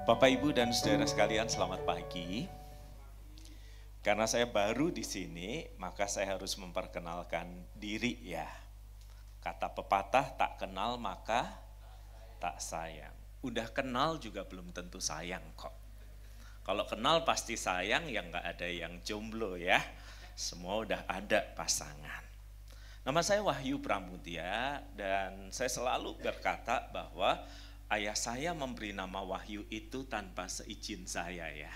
Bapak, Ibu, dan saudara sekalian, selamat pagi. Karena saya baru di sini, maka saya harus memperkenalkan diri ya. Kata pepatah, tak kenal maka tak sayang. Udah kenal juga belum tentu sayang kok. Kalau kenal pasti sayang, ya nggak ada yang jomblo ya. Semua udah ada pasangan. Nama saya Wahyu Pramudia dan saya selalu berkata bahwa ayah saya memberi nama Wahyu itu tanpa seizin saya ya.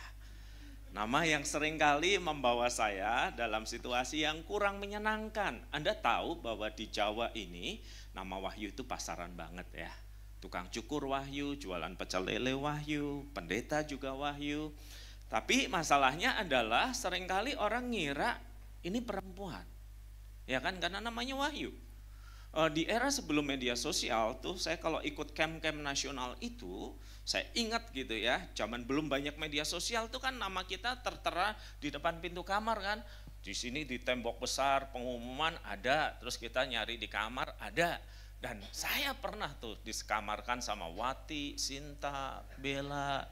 Nama yang seringkali membawa saya dalam situasi yang kurang menyenangkan. Anda tahu bahwa di Jawa ini nama Wahyu itu pasaran banget ya. Tukang cukur Wahyu, jualan pecel lele Wahyu, pendeta juga Wahyu. Tapi masalahnya adalah seringkali orang ngira ini perempuan. Ya kan, karena namanya Wahyu. Di era sebelum media sosial tuh saya kalau ikut camp-camp nasional itu, saya ingat gitu ya, zaman belum banyak media sosial tuh kan nama kita tertera di depan pintu kamar kan. Di sini di tembok besar pengumuman ada, terus kita nyari di kamar ada. Dan saya pernah tuh disekamarkan sama Wati, Sinta, Bella.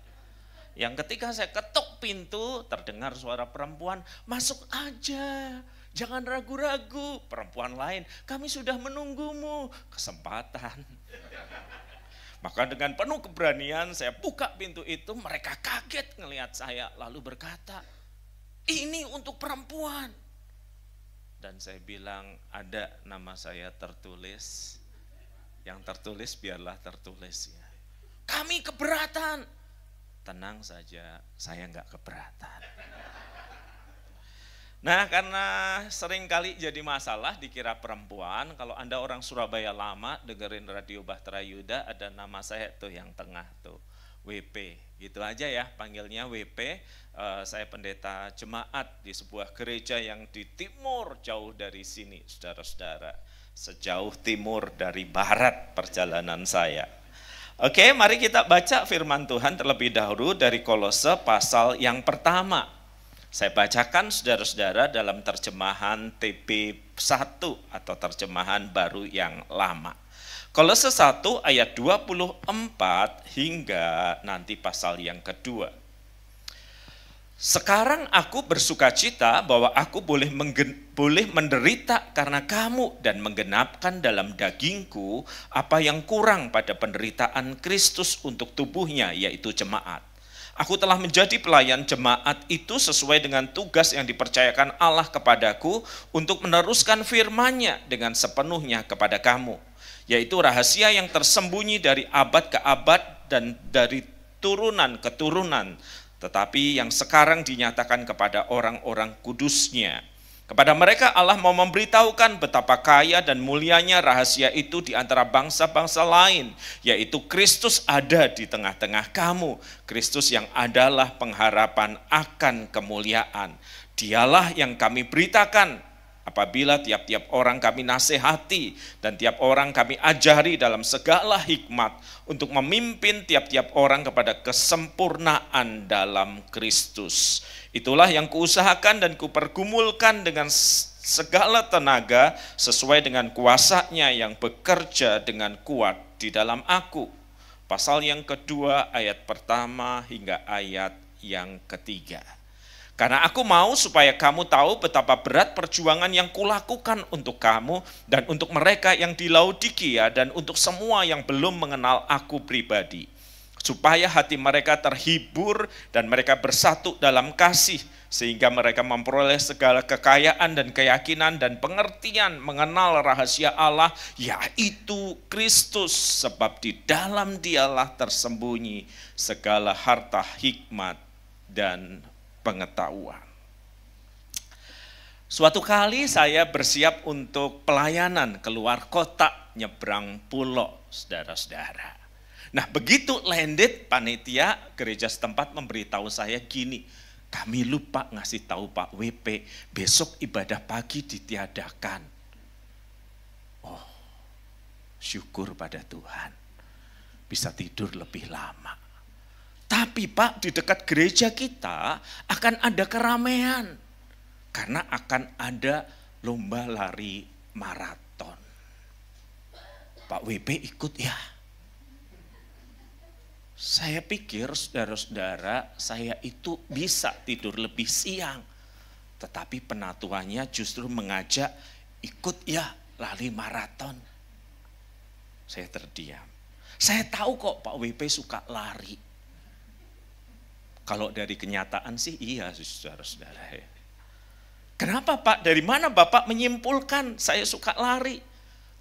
Yang ketika saya ketuk pintu terdengar suara perempuan, masuk aja. Jangan ragu-ragu, perempuan lain, kami sudah menunggumu, kesempatan. Maka dengan penuh keberanian saya buka pintu itu, mereka kaget ngelihat saya, lalu berkata, ini untuk perempuan. Dan saya bilang, ada nama saya tertulis, yang tertulis biarlah tertulis ya. Kami keberatan. Tenang saja, saya enggak keberatan. Nah, karena sering kali jadi masalah dikira perempuan, kalau Anda orang Surabaya lama dengerin Radio Bahtera Yuda, ada nama saya tuh yang tengah tuh, WP. Gitu aja ya, panggilnya WP. Saya pendeta jemaat di sebuah gereja yang di timur jauh dari sini, saudara-saudara. Sejauh timur dari barat perjalanan saya. Oke, mari kita baca firman Tuhan terlebih dahulu dari Kolose pasal yang pertama. Saya bacakan saudara-saudara dalam terjemahan TP1 atau terjemahan baru yang lama. Kolose 1 ayat 24 hingga nanti pasal yang kedua. Sekarang aku bersukacita bahwa aku boleh menderita karena kamu dan menggenapkan dalam dagingku apa yang kurang pada penderitaan Kristus untuk tubuhnya, yaitu jemaat. Aku telah menjadi pelayan jemaat itu sesuai dengan tugas yang dipercayakan Allah kepadaku untuk meneruskan firman-Nya dengan sepenuhnya kepada kamu, yaitu rahasia yang tersembunyi dari abad ke abad dan dari turunan ke turunan, tetapi yang sekarang dinyatakan kepada orang-orang kudus-Nya. Kepada mereka Allah mau memberitahukan betapa kaya dan mulianya rahasia itu di antara bangsa-bangsa lain, yaitu Kristus ada di tengah-tengah kamu, Kristus yang adalah pengharapan akan kemuliaan. Dialah yang kami beritakan apabila tiap-tiap orang kami nasihati dan tiap orang kami ajari dalam segala hikmat untuk memimpin tiap-tiap orang kepada kesempurnaan dalam Kristus. Itulah yang kuusahakan dan kupergumulkan dengan segala tenaga sesuai dengan kuasa-Nya yang bekerja dengan kuat di dalam aku. Pasal yang kedua ayat pertama hingga ayat yang ketiga. Karena aku mau supaya kamu tahu betapa berat perjuangan yang kulakukan untuk kamu dan untuk mereka yang di Laodikia dan untuk semua yang belum mengenal aku pribadi. Supaya hati mereka terhibur dan mereka bersatu dalam kasih, sehingga mereka memperoleh segala kekayaan dan keyakinan dan pengertian mengenal rahasia Allah, yaitu Kristus, sebab di dalam Dialah tersembunyi segala harta hikmat dan pengetahuan. Suatu kali saya bersiap untuk pelayanan keluar kota, nyebrang pulau, saudara-saudara. Nah, begitu landed, panitia gereja setempat memberitahu saya gini, kami lupa ngasih tahu Pak WP, besok ibadah pagi ditiadakan. Oh, syukur pada Tuhan, bisa tidur lebih lama. Tapi Pak, di dekat gereja kita akan ada keramaian, karena akan ada lomba lari maraton. Pak WP ikut ya? Saya pikir saudara-saudara saya itu bisa tidur lebih siang. Tetapi penatuannya justru mengajak ikut ya lari maraton. Saya terdiam. Saya tahu kok Pak WP suka lari. Kalau dari kenyataan sih iya saudara-saudara. Kenapa Pak? Dari mana Bapak menyimpulkan saya suka lari?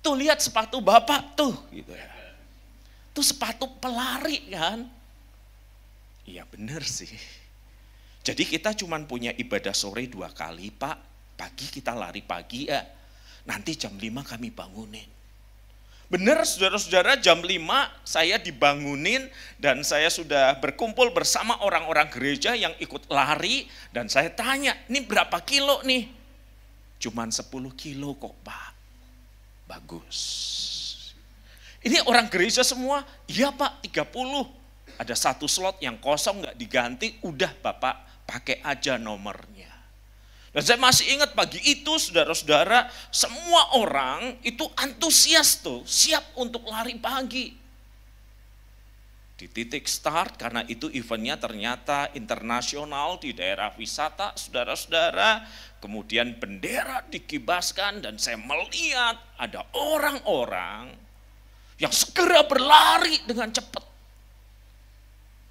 Tuh lihat sepatu Bapak tuh gitu ya. Itu sepatu pelari kan? Iya benar sih. Jadi kita cuma punya ibadah sore 2 kali Pak. Pagi kita lari pagi ya. Nanti jam 5 kami bangunin. Benar saudara-saudara, jam 5 saya dibangunin dan saya sudah berkumpul bersama orang-orang gereja yang ikut lari. Dan saya tanya, ini berapa kilo nih? Cuman 10 kilo kok Pak. Bagus. Ini orang gereja semua, iya Pak 30. Ada 1 slot yang kosong gak diganti, udah Bapak pakai aja nomornya. Dan saya masih ingat pagi itu saudara-saudara, semua orang itu antusias tuh, siap untuk lari pagi. Di titik start, karena itu eventnya ternyata internasional di daerah wisata saudara-saudara. Kemudian bendera dikibaskan dan saya melihat ada orang-orang yang segera berlari dengan cepat.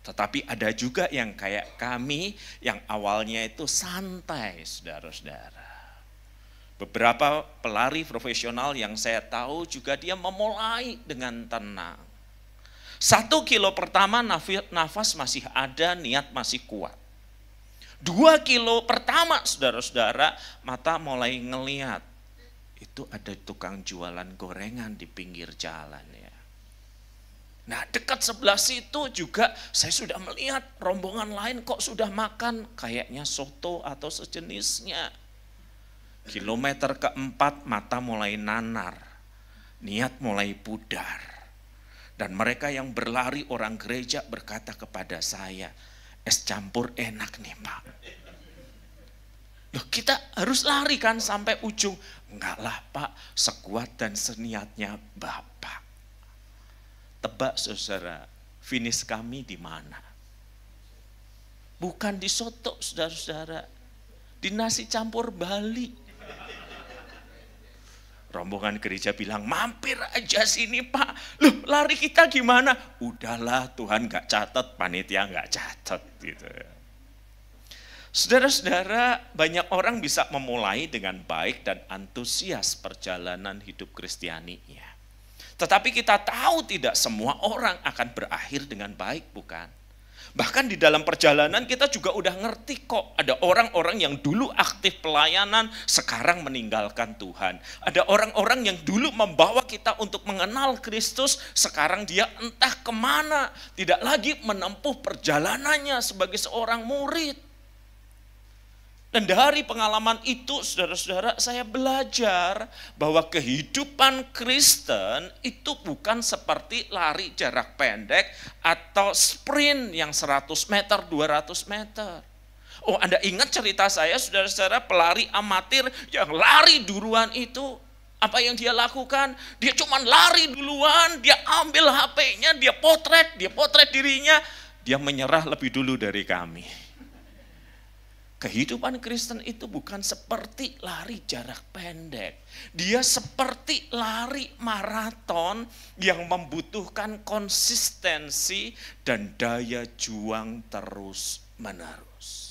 Tetapi ada juga yang kayak kami yang awalnya itu santai saudara-saudara. Beberapa pelari profesional yang saya tahu juga dia memulai dengan tenang. 1 kilo pertama nafas masih ada, niat masih kuat. 2 kilo pertama saudara-saudara mata mulai ngelihat. Itu ada tukang jualan gorengan di pinggir jalan ya. Nah dekat sebelah situ juga saya sudah melihat rombongan lain kok sudah makan kayaknya soto atau sejenisnya. Kilometer keempat mata mulai nanar, niat mulai pudar. Dan mereka yang berlari orang gereja berkata kepada saya, es campur enak nih Pak. Loh kita harus lari kan sampai ujung. Enggak lah Pak, sekuat dan seniatnya Bapak. Tebak saudara, finish kami di mana? Bukan di soto saudara-saudara, di nasi campur Bali. Rombongan gereja bilang, mampir aja sini Pak. Loh lari kita gimana? Udahlah Tuhan gak catat, panitia gak catat gitu ya. Saudara-saudara, banyak orang bisa memulai dengan baik dan antusias perjalanan hidup Kristianinya. Tetapi kita tahu tidak semua orang akan berakhir dengan baik, bukan? Bahkan di dalam perjalanan kita juga udah ngerti kok. Ada orang-orang yang dulu aktif pelayanan, sekarang meninggalkan Tuhan. Ada orang-orang yang dulu membawa kita untuk mengenal Kristus, sekarang dia entah kemana. Tidak lagi menempuh perjalanannya sebagai seorang murid. Dan dari pengalaman itu, saudara-saudara, saya belajar bahwa kehidupan Kristen itu bukan seperti lari jarak pendek atau sprint yang 100 meter, 200 meter. Oh, Anda ingat cerita saya, saudara-saudara, pelari amatir yang lari duluan itu, apa yang dia lakukan? Dia cuma lari duluan, dia ambil HP-nya, dia potret dirinya, dia menyerah lebih dulu dari kami. Kehidupan Kristen itu bukan seperti lari jarak pendek. Dia seperti lari maraton yang membutuhkan konsistensi dan daya juang terus-menerus.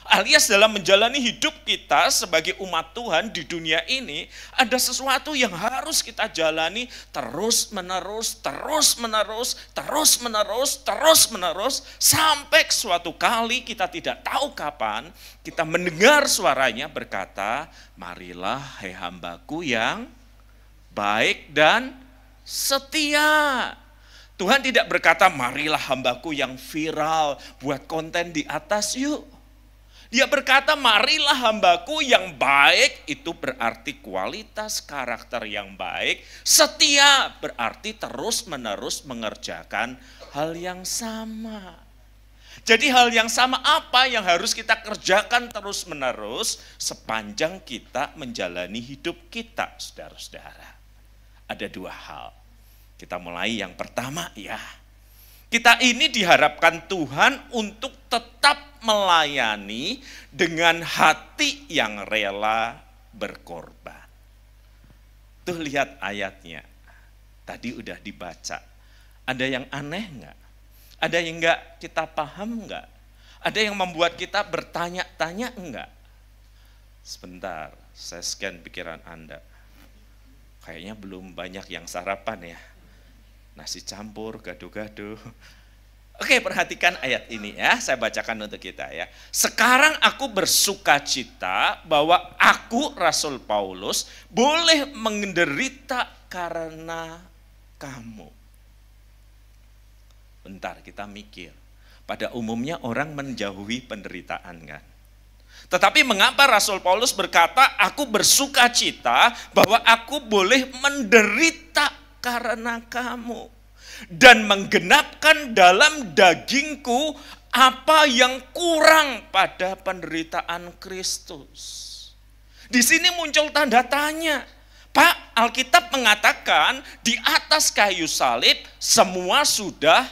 Alias dalam menjalani hidup kita sebagai umat Tuhan di dunia ini, ada sesuatu yang harus kita jalani terus-menerus, sampai suatu kali kita tidak tahu kapan kita mendengar suaranya berkata, marilah hai hambaku yang baik dan setia. Tuhan tidak berkata, marilah hambaku yang viral, buat konten di atas yuk. Dia berkata, marilah hambaku yang baik, itu berarti kualitas karakter yang baik. Setia berarti terus-menerus mengerjakan hal yang sama. Jadi hal yang sama apa yang harus kita kerjakan terus-menerus sepanjang kita menjalani hidup kita, saudara-saudara. Ada 2 hal. Kita mulai yang pertama ya. Kita ini diharapkan Tuhan untuk tetap melayani dengan hati yang rela berkorban. Tuh lihat ayatnya. Tadi udah dibaca. Ada yang aneh enggak? Ada yang enggak kita paham enggak? Ada yang membuat kita bertanya-tanya enggak? Sebentar, saya scan pikiran Anda. Kayaknya belum banyak yang sarapan ya. Nasi campur, gado-gado. Oke, perhatikan ayat ini ya, saya bacakan untuk kita ya. Sekarang aku bersuka cita bahwa aku, Rasul Paulus, boleh menderita karena kamu. Bentar, kita mikir. Pada umumnya orang menjauhi penderitaan kan. Tetapi mengapa Rasul Paulus berkata, aku bersuka cita bahwa aku boleh menderita karena kamu. Dan menggenapkan dalam dagingku apa yang kurang pada penderitaan Kristus. Di sini muncul tanda tanya. Pak, Alkitab mengatakan di atas kayu salib semua sudah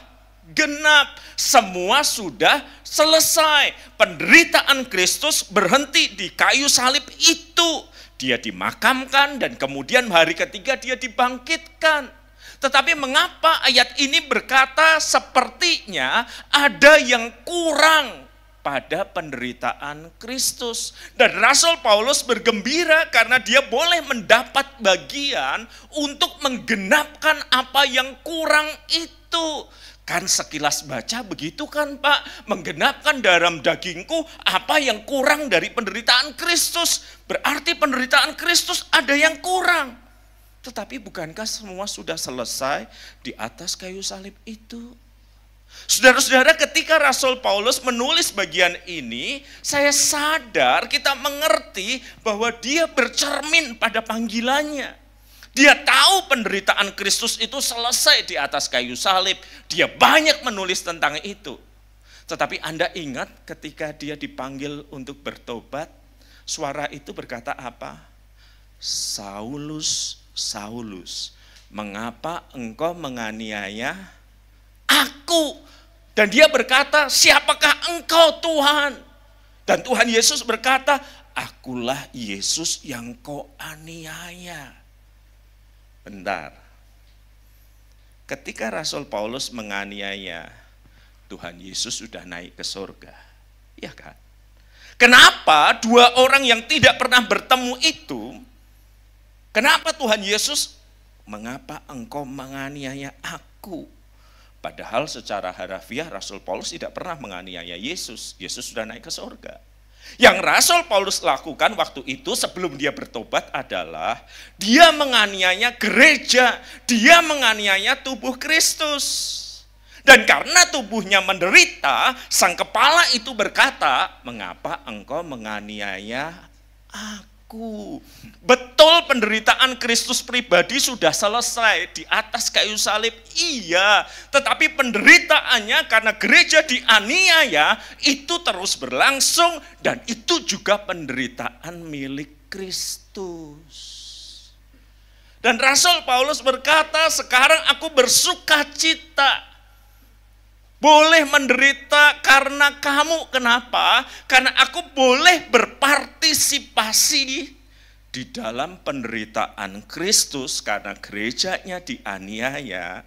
genap, semua sudah selesai. Penderitaan Kristus berhenti di kayu salib itu. Dia dimakamkan dan kemudian hari ketiga dia dibangkitkan. Tetapi mengapa ayat ini berkata sepertinya ada yang kurang pada penderitaan Kristus. Dan Rasul Paulus bergembira karena dia boleh mendapat bagian untuk menggenapkan apa yang kurang itu. Kan sekilas baca begitu kan Pak, menggenapkan dalam dagingku apa yang kurang dari penderitaan Kristus. Berarti penderitaan Kristus ada yang kurang. Tetapi bukankah semua sudah selesai di atas kayu salib itu? Saudara-saudara, ketika Rasul Paulus menulis bagian ini, saya sadar kita mengerti bahwa dia bercermin pada panggilannya. Dia tahu penderitaan Kristus itu selesai di atas kayu salib. Dia banyak menulis tentang itu. Tetapi Anda ingat ketika dia dipanggil untuk bertobat, suara itu berkata apa? Saulus, Saulus, mengapa engkau menganiaya aku? Dan dia berkata, siapakah engkau Tuhan? Dan Tuhan Yesus berkata, akulah Yesus yang kau aniaya. Bentar. Ketika Rasul Paulus menganiaya, Tuhan Yesus sudah naik ke surga. Iya kan? Kenapa dua orang yang tidak pernah bertemu itu, kenapa Tuhan Yesus, mengapa engkau menganiaya aku? Padahal secara harafiah Rasul Paulus tidak pernah menganiaya Yesus. Yesus sudah naik ke surga. Yang Rasul Paulus lakukan waktu itu sebelum dia bertobat adalah dia menganiaya gereja, dia menganiaya tubuh Kristus. Dan karena tubuhnya menderita, sang kepala itu berkata, mengapa engkau menganiaya aku? Betul penderitaan Kristus pribadi sudah selesai di atas kayu salib, iya. Tetapi penderitaannya karena gereja dianiaya itu terus berlangsung dan itu juga penderitaan milik Kristus. Dan Rasul Paulus berkata, sekarang aku bersuka cita. Boleh menderita karena kamu. Kenapa? Karena aku boleh berpartisipasi di dalam penderitaan Kristus karena gerejanya dianiaya,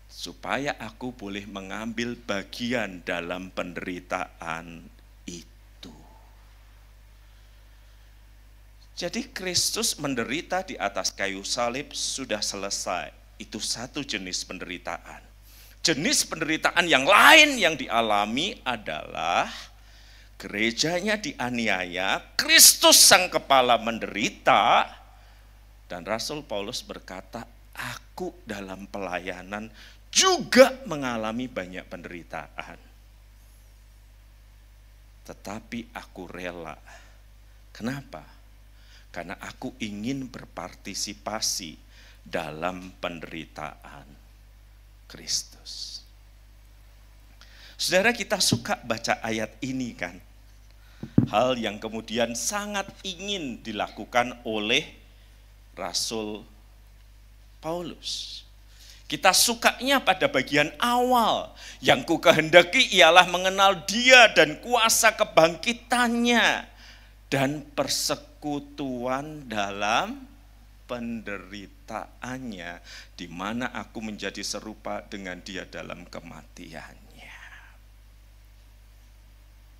supaya aku boleh mengambil bagian dalam penderitaan itu. Jadi Kristus menderita di atas kayu salib sudah selesai. Itu satu jenis penderitaan. Jenis penderitaan yang lain yang dialami adalah gerejanya dianiaya, Kristus sang kepala menderita, dan Rasul Paulus berkata, aku dalam pelayanan juga mengalami banyak penderitaan. Tetapi aku rela. Kenapa? Karena aku ingin berpartisipasi dalam penderitaan Kristus. Saudara, kita suka baca ayat ini kan. Hal yang kemudian sangat ingin dilakukan oleh Rasul Paulus. Kita sukanya pada bagian awal. Yang ku kehendaki ialah mengenal Dia dan kuasa kebangkitannya dan persekutuan dalam penderitaannya, di mana aku menjadi serupa dengan Dia dalam kematiannya.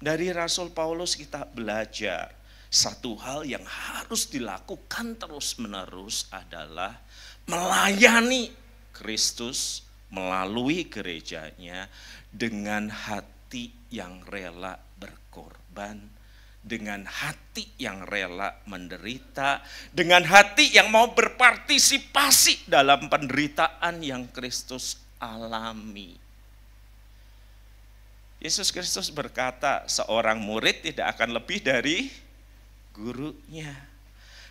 Dari Rasul Paulus kita belajar satu hal yang harus dilakukan terus-menerus adalah melayani Kristus melalui gerejanya dengan hati yang rela berkorban, dengan hati yang rela menderita, dengan hati yang mau berpartisipasi dalam penderitaan yang Kristus alami. Yesus Kristus berkata, seorang murid tidak akan lebih dari gurunya.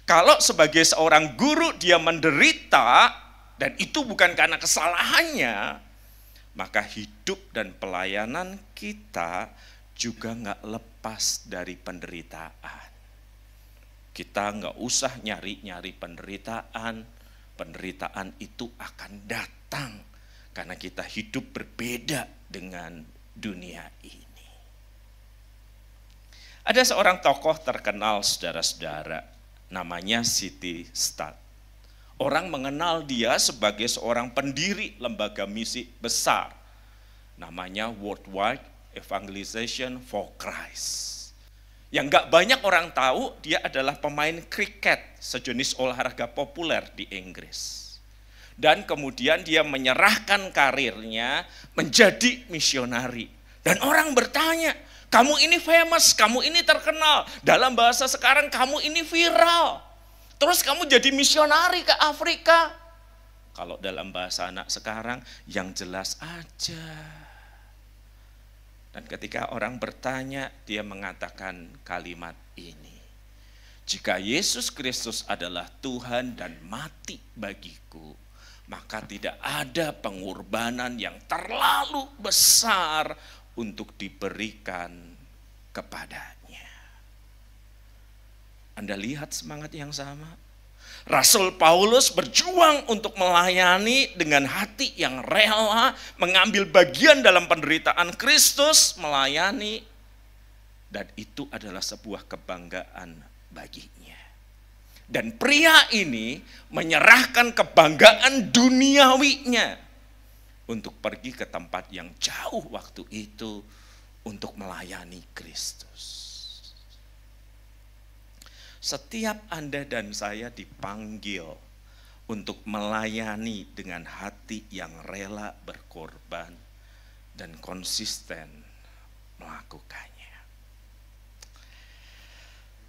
Kalau sebagai seorang guru dia menderita, dan itu bukan karena kesalahannya, maka hidup dan pelayanan kita juga nggak lepas dari penderitaan. Kita nggak usah nyari-nyari penderitaan. Penderitaan itu akan datang karena kita hidup berbeda dengan dunia ini. Ada seorang tokoh terkenal, saudara-saudara, namanya C.T. Studd. Orang mengenal dia sebagai seorang pendiri lembaga misi besar, namanya Worldwide Evangelization for Christ. Yang gak banyak orang tahu, dia adalah pemain kriket, sejenis olahraga populer di Inggris. Dan kemudian dia menyerahkan karirnya menjadi misionari. Dan orang bertanya, kamu ini famous, kamu ini terkenal. Dalam bahasa sekarang kamu ini viral. Terus kamu jadi misionari ke Afrika. Kalau dalam bahasa anak sekarang, yang jelas aja. Dan ketika orang bertanya, dia mengatakan kalimat ini. Jika Yesus Kristus adalah Tuhan dan mati bagiku, maka tidak ada pengorbanan yang terlalu besar untuk diberikan kepadanya. Anda lihat semangat yang sama? Rasul Paulus berjuang untuk melayani dengan hati yang rela, mengambil bagian dalam penderitaan Kristus, melayani. Dan itu adalah sebuah kebanggaan baginya. Dan pria ini menyerahkan kebanggaan duniawinya untuk pergi ke tempat yang jauh waktu itu untuk melayani Kristus. Setiap Anda dan saya dipanggil untuk melayani dengan hati yang rela berkorban dan konsisten melakukannya.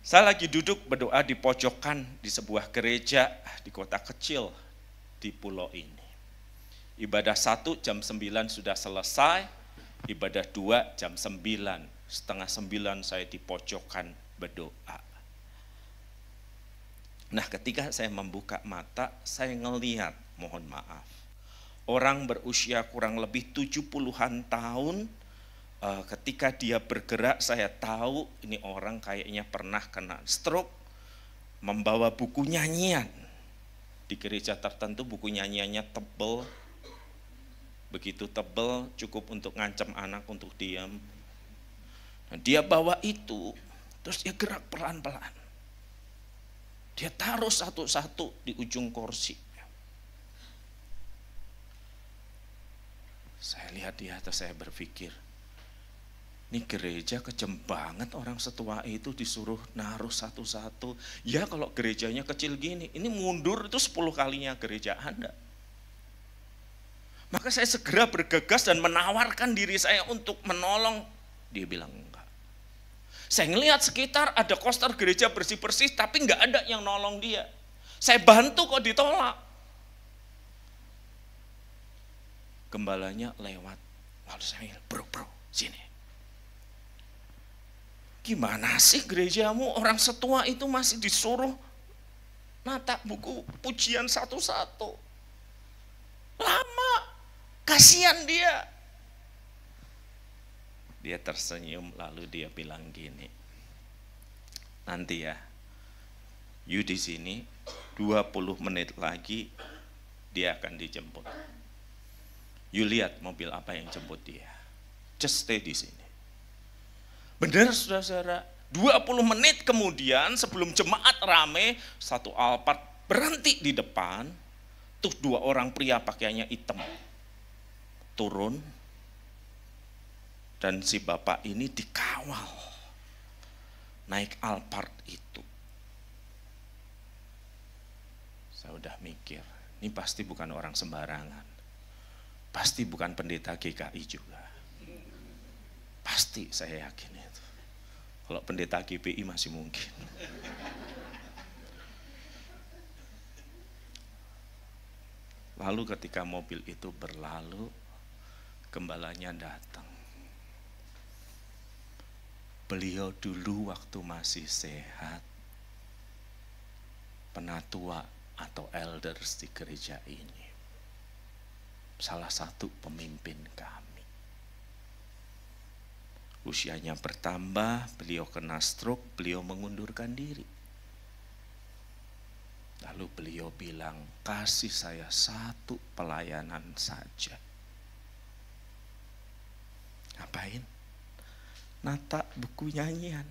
Saya lagi duduk berdoa di pojokan di sebuah gereja di kota kecil di pulau ini. Ibadah 1 jam 9 sudah selesai, ibadah 2 jam 9, setengah 9 saya di pojokan berdoa. Nah, ketika saya membuka mata, saya ngelihat, mohon maaf, orang berusia kurang lebih 70-an tahun, ketika dia bergerak saya tahu ini orang kayaknya pernah kena stroke, membawa buku nyanyian. Di gereja tertentu buku nyanyiannya tebal, begitu tebal cukup untuk ngancam anak untuk diam. Nah, dia bawa itu, terus dia gerak pelan-pelan. Dia taruh satu-satu di ujung kursi. Saya lihat di atas, saya berpikir, ini gereja kejem banget orang setua itu disuruh naruh satu-satu. Ya kalau gerejanya kecil gini, ini mundur itu 10 kalinya gereja Anda. Maka saya segera bergegas dan menawarkan diri saya untuk menolong. Dia bilang enggak. Saya ngelihat sekitar ada koster gereja bersih-bersih tapi enggak ada yang nolong dia. Saya bantu kok ditolak. Gembalanya lewat. Lalu saya bilang, bro, sini. Gimana sih gerejamu orang setua itu masih disuruh nata buku pujian satu-satu. Lama, kasihan dia. Dia tersenyum lalu dia bilang gini, nanti ya, you di sini 20 menit lagi dia akan dijemput. You lihat mobil apa yang jemput dia. Just stay di sini. Benar saudara-saudara, 20 menit kemudian sebelum jemaat rame, satu Alphard berhenti di depan, tuh 2 orang pria pakaiannya hitam. Turun, dan si bapak ini dikawal naik Alphard itu. Saya udah mikir, ini pasti bukan orang sembarangan. Pasti bukan pendeta GKI juga. Pasti, saya yakin itu. Kalau pendeta GPI masih mungkin. Lalu ketika mobil itu berlalu, gembalanya datang. Beliau dulu waktu masih sehat, penatua atau elders di gereja ini, salah satu pemimpin kami. Usianya bertambah, beliau kena stroke, beliau mengundurkan diri. Lalu beliau bilang, kasih saya 1 pelayanan saja. Ngapain? Nata buku nyanyian.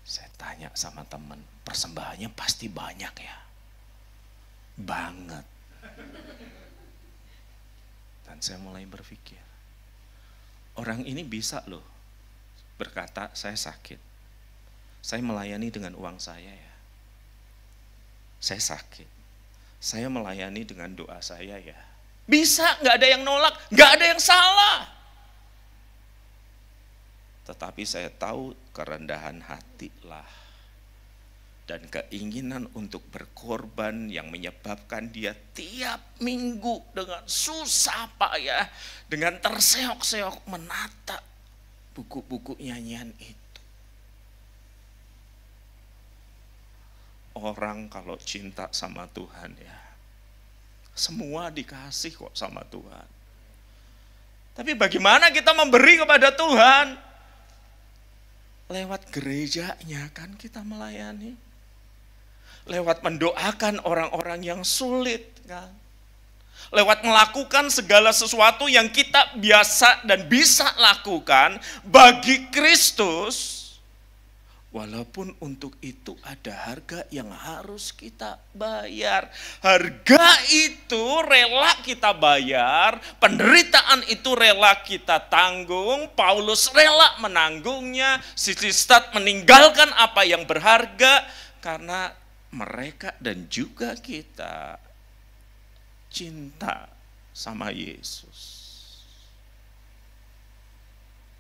Saya tanya sama teman, persembahannya pasti banyak ya? Banget. Dan saya mulai berpikir, orang ini bisa loh berkata, saya sakit. Saya melayani dengan uang saya ya. Saya sakit. Saya melayani dengan doa saya ya. Bisa, gak ada yang nolak, gak ada yang salah. Tetapi saya tahu kerendahan hatilah dan keinginan untuk berkorban yang menyebabkan dia tiap minggu dengan susah payah, dengan terseok-seok menata buku-buku nyanyian itu. Orang kalau cinta sama Tuhan ya, semua dikasih kok sama Tuhan. Tapi bagaimana kita memberi kepada Tuhan? Lewat gerejanya kan kita melayani. Lewat mendoakan orang-orang yang sulit kan. Lewat melakukan segala sesuatu yang kita biasa dan bisa lakukan bagi Kristus. Walaupun untuk itu ada harga yang harus kita bayar. Harga itu rela kita bayar, penderitaan itu rela kita tanggung. Paulus rela menanggungnya, Silistat meninggalkan apa yang berharga karena mereka dan juga kita cinta sama Yesus.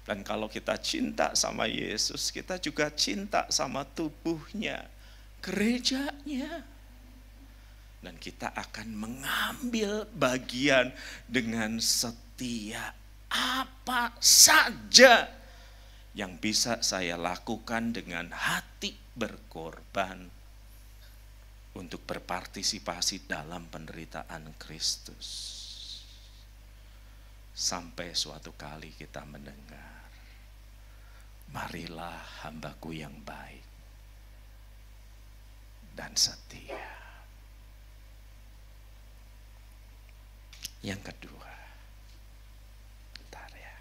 Dan kalau kita cinta sama Yesus, kita juga cinta sama tubuhnya, gerejanya. Dan kita akan mengambil bagian dengan setia. Apa saja yang bisa saya lakukan dengan hati berkorban untuk berpartisipasi dalam penderitaan Kristus. Sampai suatu kali kita mendengar, marilah hambaku yang baik dan setia. Yang kedua, bentar ya.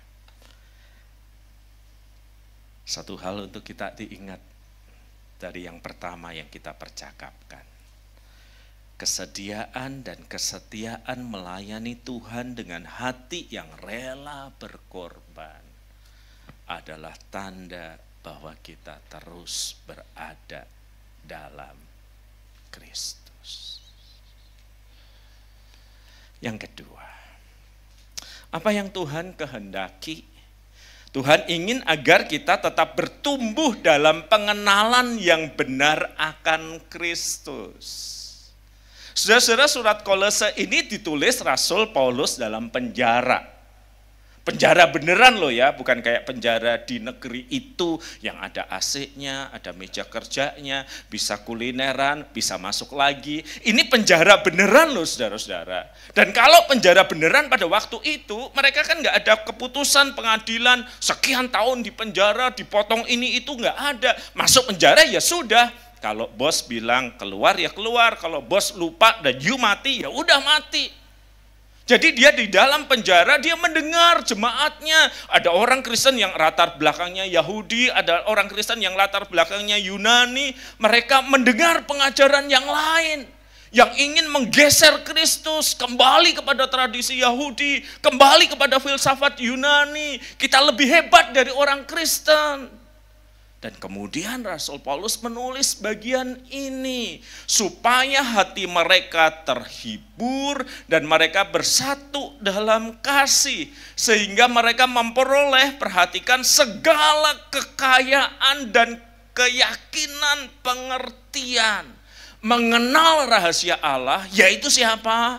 Satu hal untuk kita diingat dari yang pertama yang kita percakapkan. Kesediaan dan kesetiaan melayani Tuhan dengan hati yang rela berkorban adalah tanda bahwa kita terus berada dalam Kristus. Yang kedua, apa yang Tuhan kehendaki? Tuhan ingin agar kita tetap bertumbuh dalam pengenalan yang benar akan Kristus. Saudara-saudara, surat Kolose ini ditulis Rasul Paulus dalam penjara. Penjara beneran loh ya, bukan kayak penjara di negeri itu yang ada AC-nya, ada meja kerjanya, bisa kulineran, bisa masuk lagi. Ini penjara beneran loh saudara-saudara. Dan kalau penjara beneran pada waktu itu, mereka kan nggak ada keputusan pengadilan, sekian tahun di penjara, dipotong ini itu nggak ada. Masuk penjara ya sudah. Kalau bos bilang keluar ya keluar, kalau bos lupa dan you mati ya udah mati. Jadi dia di dalam penjara, dia mendengar jemaatnya. Ada orang Kristen yang latar belakangnya Yahudi, ada orang Kristen yang latar belakangnya Yunani. Mereka mendengar pengajaran yang lain, yang ingin menggeser Kristus kembali kepada tradisi Yahudi, kembali kepada filsafat Yunani. Kita lebih hebat dari orang Kristen. Dan kemudian Rasul Paulus menulis bagian ini supaya hati mereka terhibur dan mereka bersatu dalam kasih, sehingga mereka memperoleh, perhatikan, segala kekayaan dan keyakinan pengertian mengenal rahasia Allah, yaitu siapa?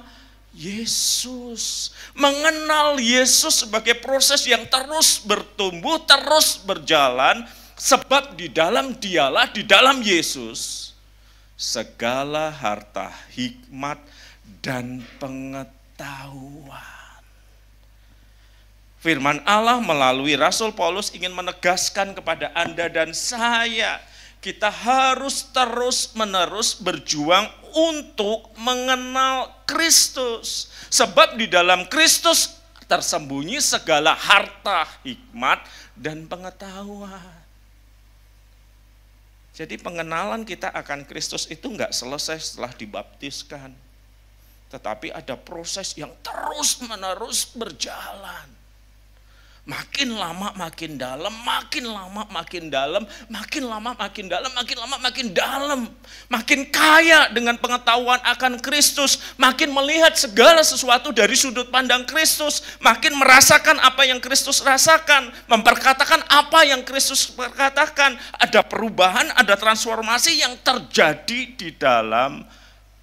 Yesus. Mengenal Yesus sebagai proses yang terus bertumbuh, terus berjalan. Sebab di dalam Dialah, di dalam Yesus, segala harta, hikmat, dan pengetahuan. Firman Allah melalui Rasul Paulus ingin menegaskan kepada Anda dan saya, kita harus terus-menerus berjuang untuk mengenal Kristus. Sebab di dalam Kristus tersembunyi segala harta, hikmat, dan pengetahuan. Jadi pengenalan kita akan Kristus itu enggak selesai setelah dibaptiskan. Tetapi ada proses yang terus-menerus berjalan. Makin lama makin dalam, makin lama makin dalam, makin lama makin dalam, makin lama makin dalam. Makin kaya dengan pengetahuan akan Kristus, makin melihat segala sesuatu dari sudut pandang Kristus, makin merasakan apa yang Kristus rasakan, memperkatakan apa yang Kristus perkatakan. Ada perubahan, ada transformasi yang terjadi di dalam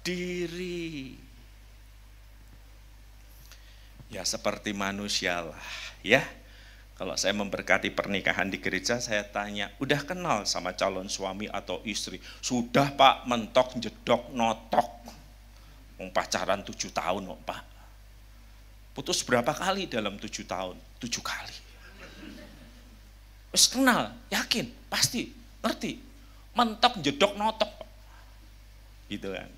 diri. Ya seperti manusia lah, ya. Kalau saya memberkati pernikahan di gereja, saya tanya, udah kenal sama calon suami atau istri? Sudah Pak, mentok, jedok, notok. Pacaran 7 tahun kok Pak. Putus berapa kali dalam 7 tahun? 7 kali. Wis kenal, yakin, pasti, ngerti. Mentok, jedok, notok Pak. Gitu kan.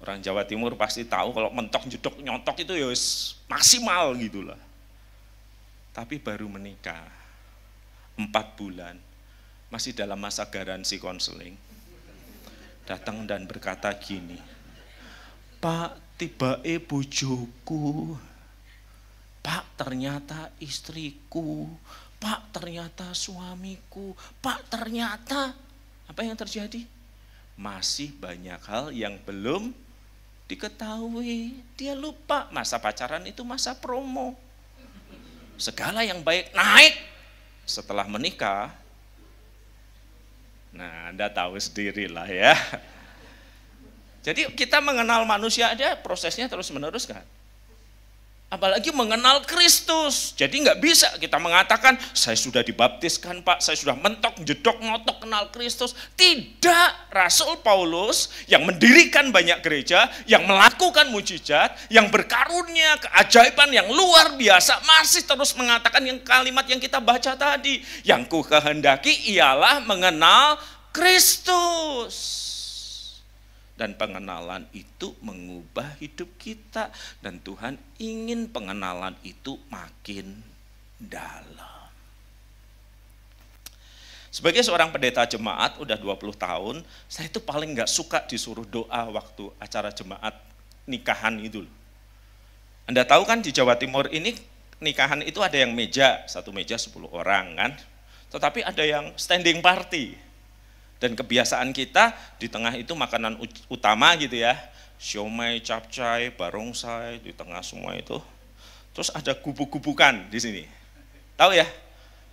Orang Jawa Timur pasti tahu kalau mentok, jedok, nyotok itu ya maksimal gitu lah. Tapi baru menikah 4 bulan, masih dalam masa garansi konseling, datang dan berkata gini, Pak, tibae bojoku, Pak ternyata istriku, Pak ternyata suamiku, Pak ternyata, apa yang terjadi? Masih banyak hal yang belum diketahui. Dia lupa masa pacaran itu masa promo. Segala yang baik naik setelah menikah. Nah, Anda tahu sendirilah ya. Jadi kita mengenal manusia aja prosesnya terus menerus kan. Apalagi mengenal Kristus. Jadi nggak bisa kita mengatakan saya sudah dibaptiskan Pak, saya sudah mentok, jedok, ngotok kenal Kristus. Tidak, Rasul Paulus yang mendirikan banyak gereja, yang melakukan mujizat, yang berkarunia keajaiban yang luar biasa, masih terus mengatakan yang kalimat yang kita baca tadi. Yang ku kehendaki ialah mengenal Kristus. Dan pengenalan itu mengubah hidup kita. Dan Tuhan ingin pengenalan itu makin dalam. Sebagai seorang pendeta jemaat, udah 20 tahun, saya itu paling gak suka disuruh doa waktu acara jemaat nikahan itu. Anda tahu kan di Jawa Timur ini nikahan itu ada yang meja, satu meja 10 orang kan. Tetapi ada yang standing party. Dan kebiasaan kita di tengah itu makanan utama gitu ya, siomay, capcay, barongsai di tengah semua itu. Terus ada gubuk-gubukan di sini. Tahu ya?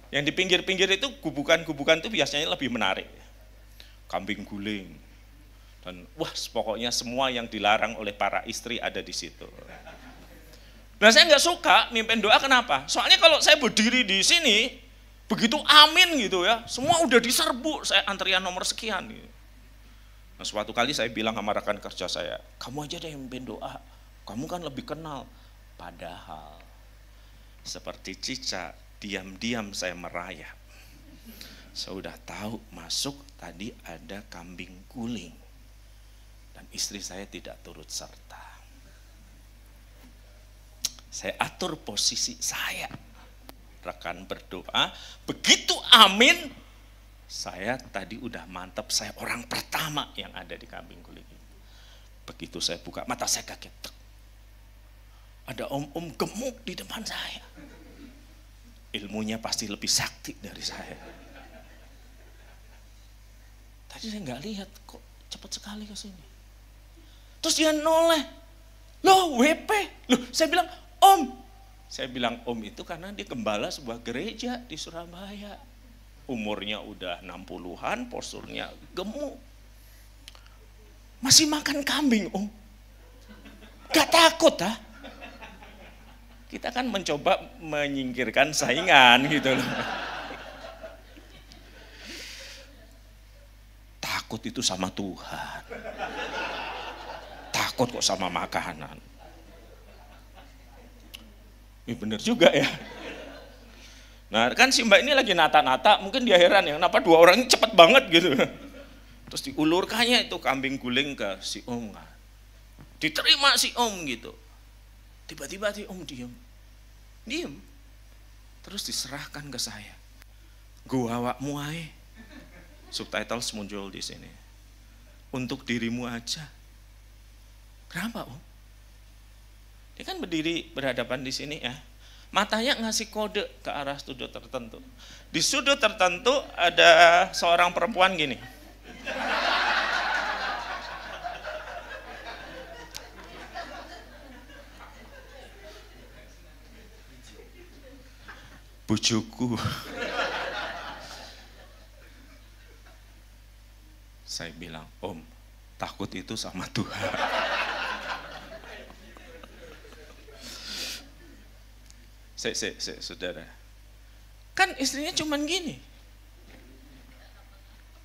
Yang di pinggir-pinggir itu gubukan-gubukan itu biasanya lebih menarik. Kambing guling. Dan wah, pokoknya semua yang dilarang oleh para istri ada di situ. Nah, saya nggak suka mimpin doa, kenapa? Soalnya kalau saya berdiri di sini, begitu amin gitu ya, semua udah diserbu, saya antrian nomor sekian gitu. Nah, suatu kali saya bilang sama rekan kerja saya, kamu aja deh yang mimpin doa, kamu kan lebih kenal. Padahal seperti cicak, diam-diam saya merayap. Saya udah tahu masuk tadi ada kambing guling, dan istri saya tidak turut serta. Saya atur posisi saya. Rekan berdoa, begitu amin, saya tadi udah mantap, saya orang pertama yang ada di kambing guling itu. Begitu saya buka mata, saya kaget. Ada om-om gemuk di depan saya. Ilmunya pasti lebih sakti dari saya. Tadi saya nggak lihat, kok cepat sekali ke sini. Terus dia noleh, loh WP, loh saya bilang om. Saya bilang om itu karena dia gembala sebuah gereja di Surabaya. Umurnya udah 60-an, posturnya gemuk. Masih makan kambing om. Gak takut ah. Kita kan mencoba menyingkirkan saingan gitu loh. Takut itu sama Tuhan. Takut kok sama makanan. Ini bener juga ya. Nah kan si mbak ini lagi nata-nata, mungkin dia heran ya, kenapa dua orang ini cepet banget gitu. Terus diulurkannya itu kambing guling ke si om kan. Diterima si om gitu. Tiba-tiba si om diem. Terus diserahkan ke saya. Gua awakmu ae. Subtitle muncul di sini. Untuk dirimu aja. Kenapa om? Dia kan berdiri berhadapan di sini ya. Matanya ngasih kode ke arah sudut tertentu. Di sudut tertentu ada seorang perempuan gini. Bujuku. Saya bilang, om, takut itu sama Tuhan. Saudara. Kan istrinya cuman gini.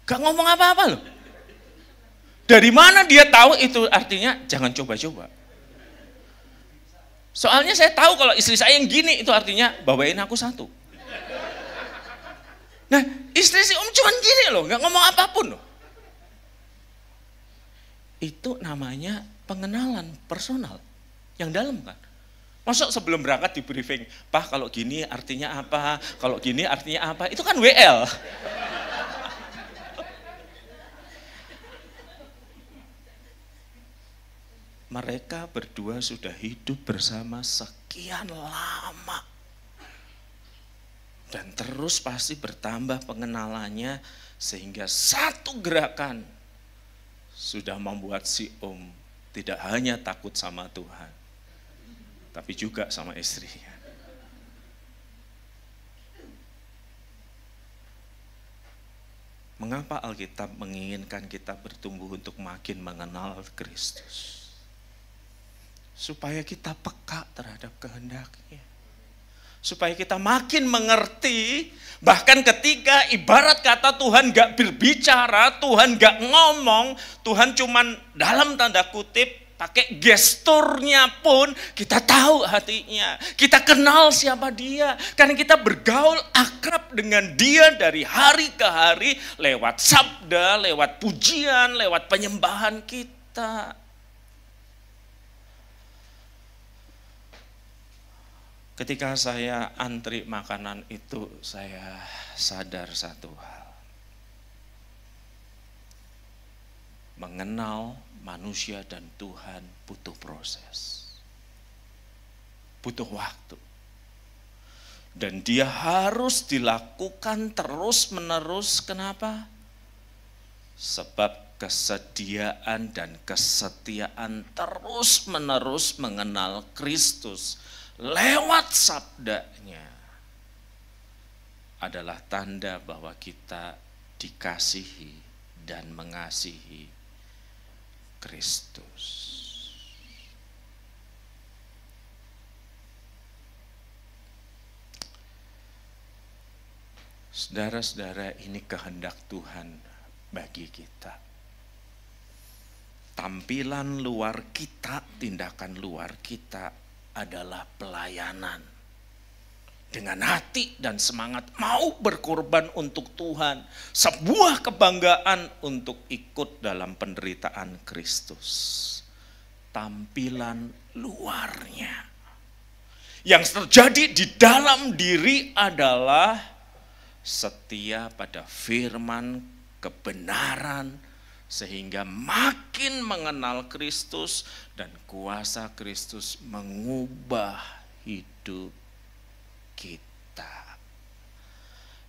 Gak ngomong apa-apa loh. Dari mana dia tahu itu artinya jangan coba-coba. Soalnya saya tahu kalau istri saya yang gini itu artinya bawain aku satu. Nah istri si om cuman gini loh, gak ngomong apapun loh. Itu namanya pengenalan personal yang dalam kan. Masuk sebelum berangkat di briefing, Pak kalau gini artinya apa, kalau gini artinya apa, itu kan WL. Mereka berdua sudah hidup bersama sekian lama. Dan terus pasti bertambah pengenalannya sehingga satu gerakan sudah membuat si om tidak hanya takut sama Tuhan, tapi juga sama istrinya. Mengapa Alkitab menginginkan kita bertumbuh untuk makin mengenal Kristus? Supaya kita peka terhadap kehendaknya. Supaya kita makin mengerti, bahkan ketika ibarat kata Tuhan gak berbicara, Tuhan gak ngomong, Tuhan cuman dalam tanda kutip pakai gesturnya pun kita tahu hatinya, kita kenal siapa dia, karena kita bergaul akrab dengan dia dari hari ke hari lewat sabda, lewat pujian, lewat penyembahan kita. Ketika saya antri makanan itu, saya sadar satu hal. Mengenal manusia dan Tuhan butuh proses. Butuh waktu. Dan dia harus dilakukan terus-menerus. Kenapa? Sebab kesediaan dan kesetiaan terus-menerus mengenal Kristus lewat sabdanya adalah tanda bahwa kita dikasihi dan mengasihi Kristus. Saudara-saudara, ini kehendak Tuhan bagi kita. Tampilan luar kita, tindakan luar kita adalah pelayanan. Dengan hati dan semangat mau berkorban untuk Tuhan. Sebuah kebanggaan untuk ikut dalam penderitaan Kristus. Tampilan luarnya. Yang terjadi di dalam diri adalah setia pada firman kebenaran, sehingga makin mengenal Kristus dan kuasa Kristus mengubah hidup kita.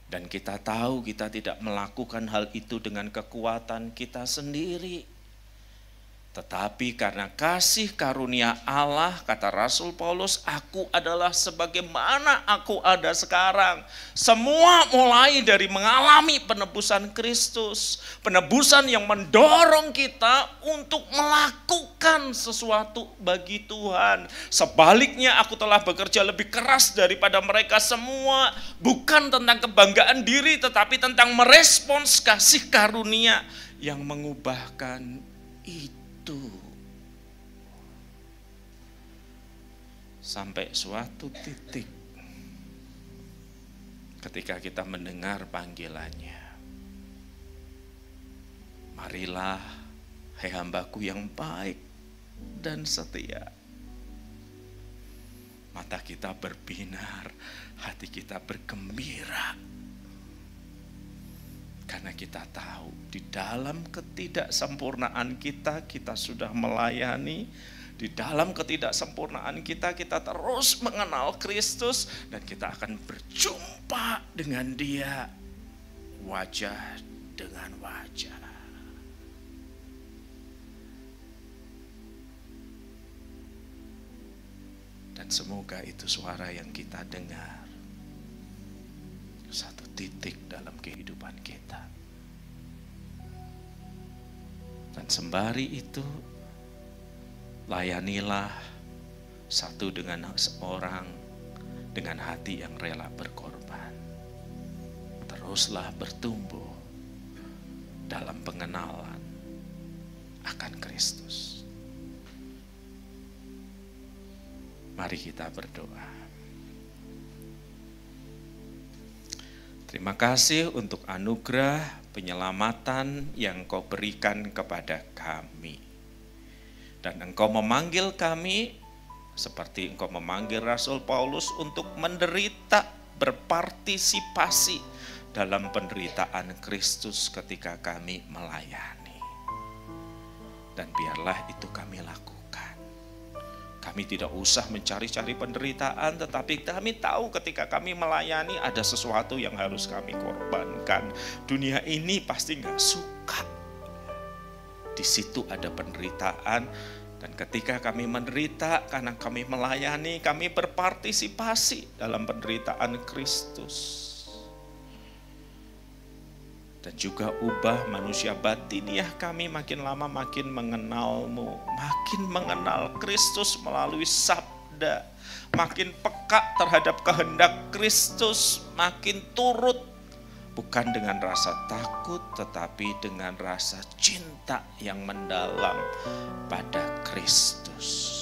Dan kita tahu kita tidak melakukan hal itu dengan kekuatan kita sendiri. Tetapi karena kasih karunia Allah, kata Rasul Paulus, aku adalah sebagaimana aku ada sekarang. Semua mulai dari mengalami penebusan Kristus. Penebusan yang mendorong kita untuk melakukan sesuatu bagi Tuhan. Sebaliknya aku telah bekerja lebih keras daripada mereka semua. Bukan tentang kebanggaan diri, tetapi tentang merespons kasih karunia yang mengubahkan itu. Sampai suatu titik ketika kita mendengar panggilannya, marilah hai hambaku yang baik dan setia. Mata kita berbinar, hati kita bergembira. Karena kita tahu di dalam ketidaksempurnaan kita, kita sudah melayani. Di dalam ketidaksempurnaan kita, kita terus mengenal Kristus. Dan kita akan berjumpa dengan Dia wajah dengan wajah. Dan semoga itu suara yang kita dengar. Satu titik dalam kehidupan kita. Dan sembari itu, layanilah satu dengan seorang dengan hati yang rela berkorban. Teruslah bertumbuh dalam pengenalan akan Kristus. Mari kita berdoa. Terima kasih untuk anugerah penyelamatan yang Kau berikan kepada kami. Dan Engkau memanggil kami seperti Engkau memanggil Rasul Paulus untuk menderita, berpartisipasi dalam penderitaan Kristus ketika kami melayani. Dan biarlah itu kami lakukan. Kami tidak usah mencari-cari penderitaan, tetapi kami tahu ketika kami melayani ada sesuatu yang harus kami korbankan. Dunia ini pasti gak suka. Di situ ada penderitaan, dan ketika kami menderita karena kami melayani, kami berpartisipasi dalam penderitaan Kristus. Dan juga ubah manusia batiniah kami makin lama makin mengenal-Mu, makin mengenal Kristus melalui sabda, makin peka terhadap kehendak Kristus, makin turut, bukan dengan rasa takut tetapi dengan rasa cinta yang mendalam pada Kristus.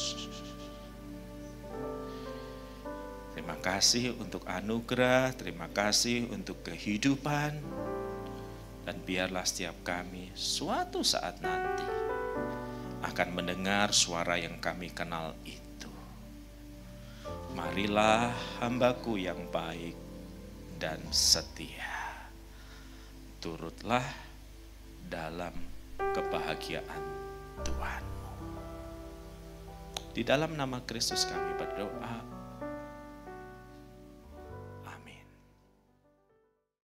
Terima kasih untuk anugerah, terima kasih untuk kehidupan. Dan biarlah setiap kami suatu saat nanti akan mendengar suara yang kami kenal itu. Marilah hambaku yang baik dan setia. Turutlah dalam kebahagiaan Tuhan. Di dalam nama Kristus kami berdoa.